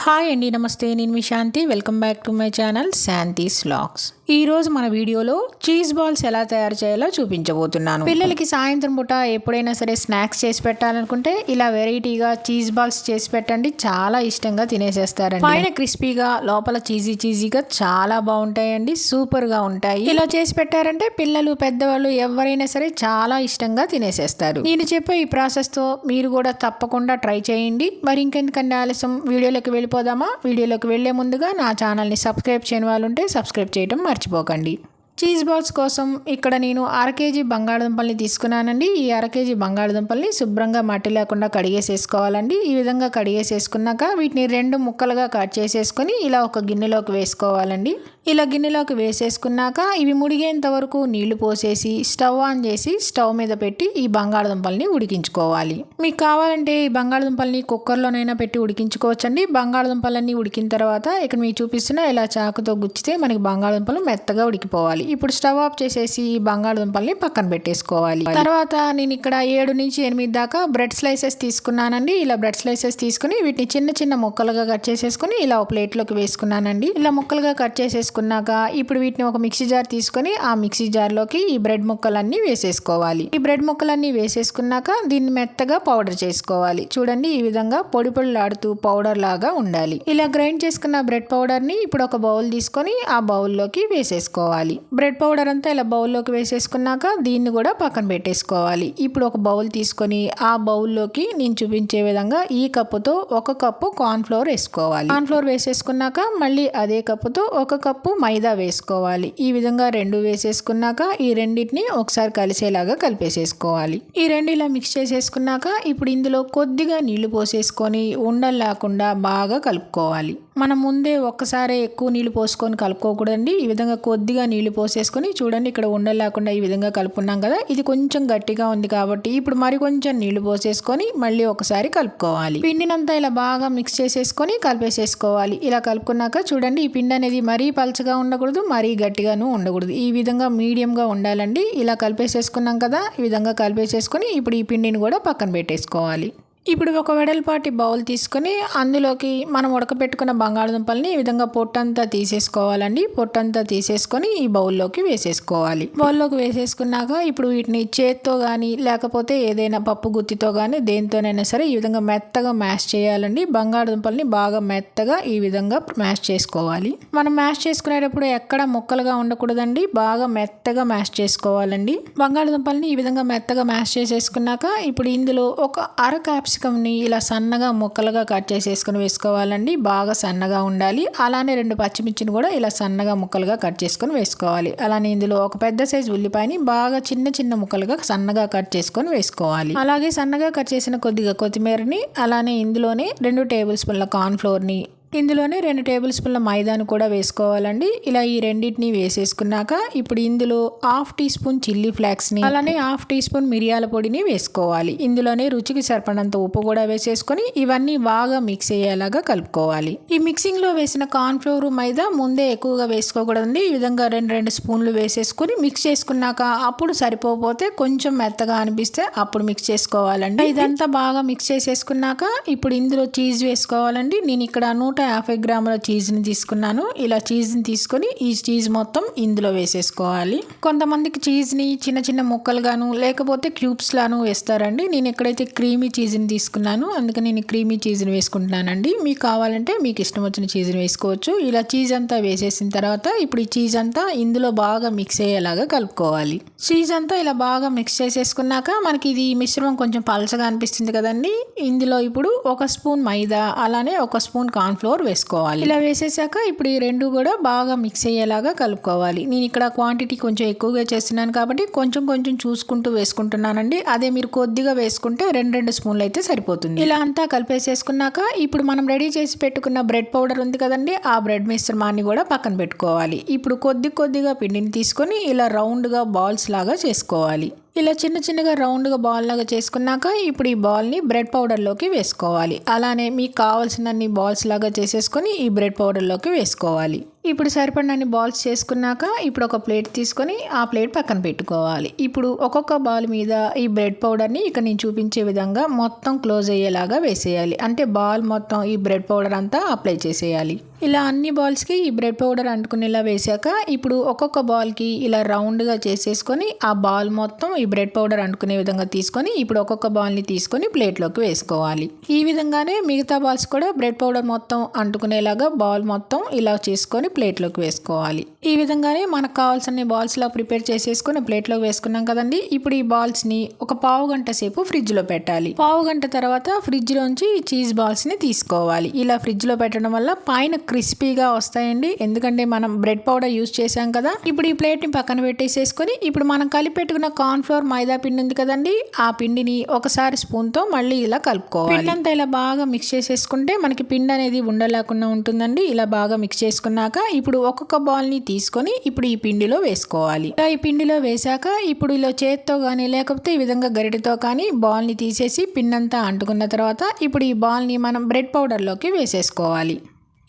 Hi అండి, నమస్తే. నేను మీ Shanti. Welcome back to my channel Shanti's vlogs. ఈరోజు మన వీడియోలో చీజ్ బాల్స్ ఎలా తయారు చేయాలో చూపించబోతున్నాను. పిల్లలకి సాయంత్రం పూట ఎప్పుడైనా సరే స్నాక్స్ చేసి పెట్టాలనుకుంటే ఇలా వెరైటీగా చీజ్ బాల్స్ చేసి పెట్టండి. చాలా ఇష్టంగా తినేసేస్తారండి. పైన క్రిస్పీగా, లోపల చీజీగా చాలా బాగుంటాయండి. సూపర్గా ఉంటాయి. ఇలా చేసి పెట్టారంటే పిల్లలు, పెద్దవాళ్ళు ఎవరైనా సరే చాలా ఇష్టంగా తినేసేస్తారు. నేను చెప్పే ఈ ప్రాసెస్తో మీరు కూడా తప్పకుండా ట్రై చేయండి. మరి ఇంకెందుకంటే ఆలస్యం, వీడియోలోకి వెళ్ళిపోదామా? వీడియోలోకి వెళ్లే ముందుగా నా ఛానల్ని సబ్స్క్రైబ్ చేయని వాళ్ళు ఉంటే సబ్స్క్రైబ్ చేయడం మర్చిపోకండి. చీజ్ బాల్స్ కోసం ఇక్కడ నేను 1/2 కేజీ బంగాళదుంపల్ని తీసుకున్నానండి. ఈ 1/2 కేజీ బంగాళదుంపల్ని శుభ్రంగా మట్టి లేకుండా కడిగేసేసుకోవాలండి. ఈ విధంగా కడిగేసేసుకున్నాక వీటిని 2 ముక్కలుగా కట్ చేసేసుకొని ఇలా ఒక గిన్నెలోకి వేసుకోవాలండి. ఇలా గిన్నెలోకి వేసేసుకున్నాక ఇవి ముడిగేంత వరకు నీళ్లు పోసేసి స్టవ్ ఆన్ చేసి స్టవ్ మీద పెట్టి ఈ బంగాళదుంపల్ని ఉడికించుకోవాలి. మీకు కావాలంటే ఈ బంగాళదుంపల్ని కుక్కర్లోనైనా పెట్టి ఉడికించుకోవచ్చండి. బంగాళదుంపలన్నీ ఉడికిన తర్వాత ఇక్కడ మీకు చూపిస్తున్న ఇలా చాకుతో గుచ్చితే మనకి బంగాళదుంపలు మెత్తగా ఉడికిపోవాలి. ఇప్పుడు స్టవ్ ఆఫ్ చేసేసి ఈ బంగాళదుంపల్ని పక్కన పెట్టేసుకోవాలి. తర్వాత నేను ఇక్కడ 7 నుంచి 8 దాకా బ్రెడ్ స్లైసెస్ తీసుకున్నానండి. ఇలా బ్రెడ్ స్లైసెస్ తీసుకుని వీటిని చిన్న చిన్న ముక్కలుగా కట్ చేసేసుకుని ఇలా ఒక ప్లేట్లోకి వేసుకున్నానండి. ఇలా ముక్కలుగా కట్ చేసేసుకున్నాక ఇప్పుడు వీటిని ఒక మిక్సీ జార్ తీసుకొని ఆ మిక్సీ జార్లోకి ఈ బ్రెడ్ ముక్కలన్నీ వేసేసుకోవాలి. ఈ బ్రెడ్ ముక్కలన్నీ వేసేసుకున్నాక దీన్ని మెత్తగా పౌడర్ చేసుకోవాలి. చూడండి, ఈ విధంగా పొడి పొడిలాడుతూ పౌడర్ లాగా ఉండాలి. ఇలా గ్రైండ్ చేసుకున్న బ్రెడ్ పౌడర్ని ఇప్పుడు ఒక బౌల్ తీసుకొని ఆ బౌల్లోకి వేసేసుకోవాలి. బ్రెడ్ పౌడర్ అంతా ఇలా బౌల్లోకి వేసేసుకున్నాక దీన్ని కూడా పక్కన పెట్టేసుకోవాలి. ఇప్పుడు ఒక బౌల్ తీసుకొని ఆ బౌల్లోకి నేను చూపించే విధంగా ఈ కప్పుతో 1 కప్పు కార్న్ ఫ్లోర్ వేసుకోవాలి. కార్న్ ఫ్లోర్ వేసేసుకున్నాక మళ్ళీ అదే కప్పుతో 1 కప్పు మైదా వేసుకోవాలి. ఈ విధంగా 2 వేసేసుకున్నాక ఈ రెండింటిని ఒకసారి కలిసేలాగా కలిపేసేసుకోవాలి. ఈ 2 ఇలా మిక్స్ చేసేసుకున్నాక ఇప్పుడు ఇందులో కొద్దిగా నీళ్లు పోసేసుకొని ఉండలు లేకుండా బాగా కలుపుకోవాలి. మనం ముందే ఒక్కసారి ఎక్కువ నీళ్లు పోసుకొని కలుపుకోకూడదండి. ఈ విధంగా కొద్దిగా నీళ్లు పోసేసుకొని చూడండి, ఇక్కడ ఉండలు లేకుండా ఈ విధంగా కలుపుకున్నాం కదా. ఇది కొంచెం గట్టిగా ఉంది కాబట్టి ఇప్పుడు మరి కొంచెం నీళ్లు పోసేసుకొని మళ్ళీ ఒకసారి కలుపుకోవాలి. పిండినంతా ఇలా బాగా మిక్స్ చేసేసుకొని కలిపేసేసుకోవాలి. ఇలా కలుపుకున్నాక చూడండి, ఈ పిండి అనేది మరీ పలచగా ఉండకూడదు, మరీ గట్టిగాను ఉండకూడదు. ఈ విధంగా మీడియంగా ఉండాలండి. ఇలా కలిపేసేసుకున్నాం కదా, ఈ విధంగా కలిపేసేసుకొని ఇప్పుడు ఈ పిండిని కూడా పక్కన పెట్టేసుకోవాలి. ఇప్పుడు ఒక వెడల్పాటి బౌల్ తీసుకొని అందులోకి మనం ఉడకపెట్టుకున్న బంగాళదుంపల్ని ఈ విధంగా పొట్టంతా తీసేసుకోవాలండి. పొట్టంతా తీసేసుకొని ఈ బౌల్లోకి వేసేసుకోవాలి. బౌల్లోకి వేసేసుకున్నాక ఇప్పుడు వీటిని చేత్తో కానీ లేకపోతే ఏదైనా పప్పు గుత్తితో కానీ దేనితోనైనా సరే ఈ విధంగా మెత్తగా మ్యాష్ చేయాలండి. బంగాళదుంపల్ని బాగా మెత్తగా ఈ విధంగా మ్యాష్ చేసుకోవాలి. మనం మ్యాష్ చేసుకునేటప్పుడు ఎక్కడ ముక్కలుగా ఉండకూడదండి, బాగా మెత్తగా మ్యాష్ చేసుకోవాలండి. బంగాళదుంపల్ని ఈ విధంగా మెత్తగా మ్యాష్ చేసేసుకున్నాక ఇప్పుడు ఇందులో ఒక 1/2 క్యాప్సికమ్ని ఇలా సన్నగా ముక్కలుగా కట్ చేసేసుకుని వేసుకోవాలండి. బాగా సన్నగా ఉండాలి. అలానే 2 పచ్చిమిర్చిని కూడా ఇలా సన్నగా ముక్కలుగా కట్ చేసుకొని వేసుకోవాలి. అలానే ఇందులో ఒక పెద్ద సైజు ఉల్లిపాయని బాగా చిన్న చిన్న ముక్కలుగా సన్నగా కట్ చేసుకొని వేసుకోవాలి. అలాగే సన్నగా కట్ చేసిన కొద్దిగా కొత్తిమీరని, అలానే ఇందులోనే 2 టేబుల్ స్పూన్ల కార్న్ ఫ్లోర్ని, ఇందులోనే 2 టేబుల్ స్పూన్ల మైదాను కూడా వేసుకోవాలండి. ఇలా ఈ రెండింటిని వేసేసుకున్నాక ఇప్పుడు ఇందులో 1/2 టీ స్పూన్ చిల్లీ ఫ్లాక్స్ని, అలానే 1/2 టీ స్పూన్ మిరియాల పొడిని వేసుకోవాలి. ఇందులోనే రుచికి సరిపడినంత ఉప్పు కూడా వేసేసుకొని ఇవన్నీ బాగా మిక్స్ అయ్యేలాగా కలుపుకోవాలి. ఈ మిక్సింగ్లో వేసిన కార్న్ ఫ్లోర్, మైదా ముందే ఎక్కువగా వేసుకోకూడదండి. ఈ విధంగా 2 స్పూన్లు వేసేసుకొని మిక్స్ చేసుకున్నాక అప్పుడు సరిపోతే కొంచెం మెత్తగా అనిపిస్తే అప్పుడు మిక్స్ చేసుకోవాలండి. ఇదంతా బాగా మిక్స్ చేసేసుకున్నాక ఇప్పుడు ఇందులో చీజ్ వేసుకోవాలండి. నేను ఇక్కడ 150 గ్రాముల చీజ్ని తీసుకున్నాను. ఇలా చీజ్ని తీసుకొని ఈ చీజ్ మొత్తం ఇందులో వేసేసుకోవాలి. కొంతమందికి చీజ్ని చిన్న చిన్న ముక్కలుగాను లేకపోతే క్యూబ్స్ లాను వేస్తారండి. నేను ఎక్కడైతే క్రీమీ చీజ్ని తీసుకున్నాను, అందుకని నేను క్రీమీ చీజ్ని వేసుకుంటున్నానండి. మీకు కావాలంటే మీకు ఇష్టం వచ్చిన చీజ్ని వేసుకోవచ్చు. ఇలా చీజ్ అంతా వేసేసిన తర్వాత ఇప్పుడు ఈ చీజ్ అంతా ఇందులో బాగా మిక్స్ అయ్యేలాగా కలుపుకోవాలి. చీజ్ అంతా ఇలా బాగా మిక్స్ చేసేసుకున్నాక మనకి ఇది మిశ్రమం కొంచెం పలచగా అనిపిస్తుంది కదండి. ఇందులో ఇప్పుడు 1 స్పూన్ మైదా, అలానే 1 స్పూన్ కార్న్ ఫ్లోర్ వేసుకోవాలి. ఇలా వేసేసాక ఇప్పుడు ఈ 2 కూడా బాగా మిక్స్ అయ్యేలాగా కలుపుకోవాలి. నేను ఇక్కడ క్వాంటిటీ కొంచెం ఎక్కువగా చేస్తున్నాను కాబట్టి కొంచెం కొంచెం చూసుకుంటూ వేసుకుంటున్నానండి. అదే మీరు కొద్దిగా వేసుకుంటే 2 స్పూన్లు అయితే సరిపోతుంది. ఇలా అంతా కలిపేసేసుకున్నాక ఇప్పుడు మనం రెడీ చేసి పెట్టుకున్న బ్రెడ్ పౌడర్ ఉంది కదండి, ఆ బ్రెడ్ మిశ్రమాన్ని కూడా పక్కన పెట్టుకోవాలి. ఇప్పుడు కొద్దిగా పిండిని తీసుకొని ఇలా రౌండ్గా బాల్స్ లాగా చేసుకోవాలి. ఇలా చిన్న చిన్నగా రౌండ్గా బాల్ లాగా చేసుకున్నాక ఇప్పుడు ఈ బాల్ని బ్రెడ్ పౌడర్లోకి వేసుకోవాలి. అలానే మీకు కావాల్సినన్ని బాల్స్ లాగా చేసేసుకొని ఈ బ్రెడ్ పౌడర్లోకి వేసుకోవాలి. ఇప్పుడు సరిపడినన్ని బాల్స్ చేసుకున్నాక ఇప్పుడు ఒక ప్లేట్ తీసుకొని ఆ ప్లేట్ పక్కన పెట్టుకోవాలి. ఇప్పుడు ఒక్కొక్క బాల్ మీద ఈ బ్రెడ్ పౌడర్ని ఇక్కడ నేను చూపించే విధంగా మొత్తం క్లోజ్ అయ్యేలాగా వేసేయాలి. అంటే బాల్ మొత్తం ఈ బ్రెడ్ పౌడర్ అంతా అప్లై చేసేయాలి. ఇలా అన్ని బాల్స్కి ఈ బ్రెడ్ పౌడర్ అంటుకునేలా వేసాక ఇప్పుడు ఒక్కొక్క బాల్కి ఇలా రౌండ్గా చేసేసుకొని ఆ బాల్ మొత్తం ఈ బ్రెడ్ పౌడర్ అంటుకునే విధంగా తీసుకొని ఇప్పుడు ఒక్కొక్క బాల్ని తీసుకొని ప్లేట్లోకి వేసుకోవాలి. ఈ విధంగానే మిగతా బాల్స్ కూడా బ్రెడ్ పౌడర్ మొత్తం అంటుకునేలాగా బాల్ మొత్తం ఇలా చేసుకొని ప్లేట్లోకి వేసుకోవాలి. ఈ విధంగానే మనకు కావాల్సిన బాల్స్లా ప్రిపేర్ చేసేసుకొని ప్లేట్లోకి వేసుకున్నాం కదండి. ఇప్పుడు ఈ బాల్స్ని ఒక పావు గంట సేపు ఫ్రిడ్జ్లో పెట్టాలి. పావు గంట తర్వాత ఫ్రిడ్జ్లోంచి ఈ చీజ్ బాల్స్ని తీసుకోవాలి. ఇలా ఫ్రిడ్జ్లో పెట్టడం వల్ల పైన క్రిస్పీగా వస్తాయండి. ఎందుకంటే మనం బ్రెడ్ పౌడర్ యూజ్ చేసాం కదా. ఇప్పుడు ఈ ప్లేట్ని పక్కన పెట్టేసేసుకొని ఇప్పుడు మనం కలిపి పెట్టుకున్న కార్న్ ఫ్లోర్ మైదా పిండి ఉంది కదండి. ఆ పిండిని ఒకసారి స్పూన్తో మళ్ళీ ఇలా కలుపుకోవాలి. పిండి అంతా ఇలా బాగా మిక్స్ చేసేసుకుంటే మనకి పిండి అనేది ఉండలేకుండా ఉంటుందండి. ఇలా బాగా మిక్స్ చేసుకున్నాక ఇప్పుడు ఒక్కొక్క బాల్ని తీసుకొని ఇప్పుడు ఈ పిండిలో వేసుకోవాలి. ఈ పిండిలో వేసాక ఇప్పుడు ఇలా చేత్తో కానీ లేకపోతే ఈ విధంగా గరిటెతో కానీ బాల్ని తీసేసి పిండి అంతా అంటుకున్న తర్వాత ఇప్పుడు ఈ బాల్ని మనం బ్రెడ్ పౌడర్లోకి వేసేసుకోవాలి.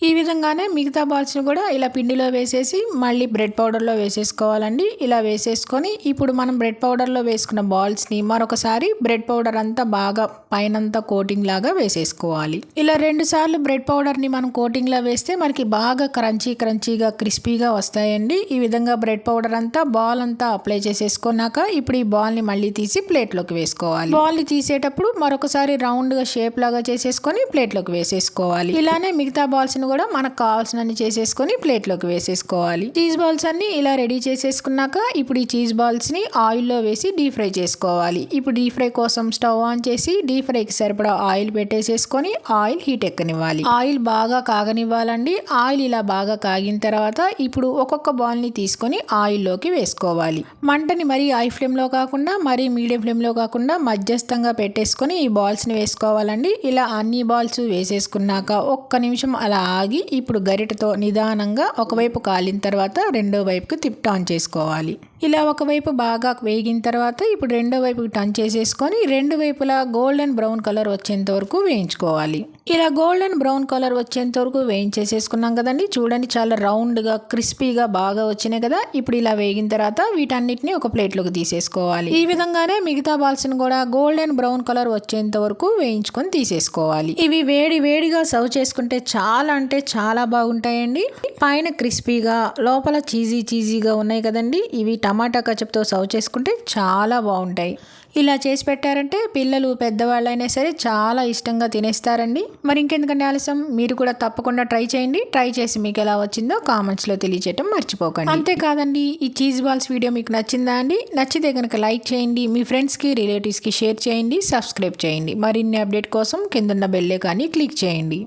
ఈ విధంగానే మిగతా బాల్స్ని కూడా ఇలా పిండిలో వేసేసి మళ్ళీ బ్రెడ్ పౌడర్లో వేసేసుకోవాలండి. ఇలా వేసేసుకొని ఇప్పుడు మనం బ్రెడ్ పౌడర్లో వేసుకున్న బాల్స్ని మరొకసారి బ్రెడ్ పౌడర్ అంతా బాగా పైనంతా కోటింగ్ లాగా వేసేసుకోవాలి. ఇలా 2 సార్లు బ్రెడ్ పౌడర్ని మనం కోటింగ్లా వేస్తే మనకి బాగా క్రంచీగా క్రిస్పీగా వస్తాయండి. ఈ విధంగా బ్రెడ్ పౌడర్ అంతా బాల్ అంతా అప్లై చేసేసుకున్నాక ఇప్పుడు ఈ బాల్ని మళ్ళీ తీసి ప్లేట్లోకి వేసుకోవాలి. బాల్ని తీసేటప్పుడు మరొకసారి రౌండ్గా షేప్ లాగా చేసేసుకొని ప్లేట్లోకి వేసేసుకోవాలి. ఇలానే మిగతా బాల్స్ని కూడా మనకు కావాల్సినన్ని చేసేసుకొని ప్లేట్లోకి వేసేసుకోవాలి. చీజ్ బాల్స్ అన్ని ఇలా రెడీ చేసేసుకున్నాక ఇప్పుడు ఈ చీజ్ బాల్స్ని ఆయిల్లో వేసి డీప్ ఫ్రై చేసుకోవాలి. ఇప్పుడు డీప్ ఫ్రై కోసం స్టవ్ ఆన్ చేసి డీప్ ఫ్రైకి సరిపడా ఆయిల్ పెట్టేసేసుకొని ఆయిల్ హీట్ ఎక్కనివ్వాలి. ఆయిల్ బాగా కాగనివ్వాలండి. ఆయిల్ ఇలా బాగా కాగిన తర్వాత ఇప్పుడు ఒక్కొక్క బాల్ని తీసుకొని ఆయిల్లోకి వేసుకోవాలి. మంటని మరీ హై ఫ్లేమ్లో కాకుండా మరీ మీడియం ఫ్లేమ్లో కాకుండా మధ్యస్థంగా పెట్టేసుకొని ఈ బాల్స్ని వేసుకోవాలండి. ఇలా అన్ని బాల్స్ వేసేసుకున్నాక ఒక్క నిమిషం అలా ఆగి ఇప్పుడు గరిటెతో నిదానంగా ఒకవైపు కాలిన తర్వాత రెండో వైపుకి టర్న్ చేసుకోవాలి. ఇలా ఒకవైపు బాగా వేగిన తర్వాత ఇప్పుడు రెండో వైపుకి టర్న్ చేసేసుకొని రెండు వైపులా గోల్డెన్ బ్రౌన్ కలర్ వచ్చేంత వరకు వేయించుకోవాలి. ఇలా గోల్డెన్ బ్రౌన్ కలర్ వచ్చేంత వరకు వేయించేసేసుకున్నాం కదండి. చూడండి చాలా రౌండ్గా క్రిస్పీగా బాగా వచ్చినాయి కదా. ఇప్పుడు ఇలా వేగిన తర్వాత వీటన్నిటిని ఒక ప్లేట్లోకి తీసేసుకోవాలి. ఈ విధంగానే మిగతా బాల్స్ని కూడా గోల్డెన్ బ్రౌన్ కలర్ వచ్చేంత వరకు వేయించుకొని తీసేసుకోవాలి. ఇవి వేడిగా సర్వ్ చేసుకుంటే చాలా బాగుంటాయండి. పైన క్రిస్పీగా లోపల చీజీగా ఉన్నాయి కదండి. ఇవి టమాటా కచప్తో సర్వ్ చేసుకుంటే చాలా బాగుంటాయి. ఇలా చేసి పెట్టారంటే పిల్లలు పెద్దవాళ్ళైనా సరే చాలా ఇష్టంగా తినేస్తారండి. మరి ఇంకెందుకంటే ఆలస్యం, మీరు కూడా తప్పకుండా ట్రై చేయండి. ట్రై చేసి మీకు ఎలా వచ్చిందో కామెంట్స్లో తెలియచేయటం మర్చిపోకండి. అంతేకాదండి, ఈ చీజ్ బాల్స్ వీడియో మీకు నచ్చిందా అండి? నచ్చితే కనుక లైక్ చేయండి, మీ ఫ్రెండ్స్కి రిలేటివ్స్కి షేర్ చేయండి, సబ్స్క్రైబ్ చేయండి. మరిన్ని అప్డేట్ కోసం కిందన్న బెల్ ఐకాన్ని క్లిక్ చేయండి.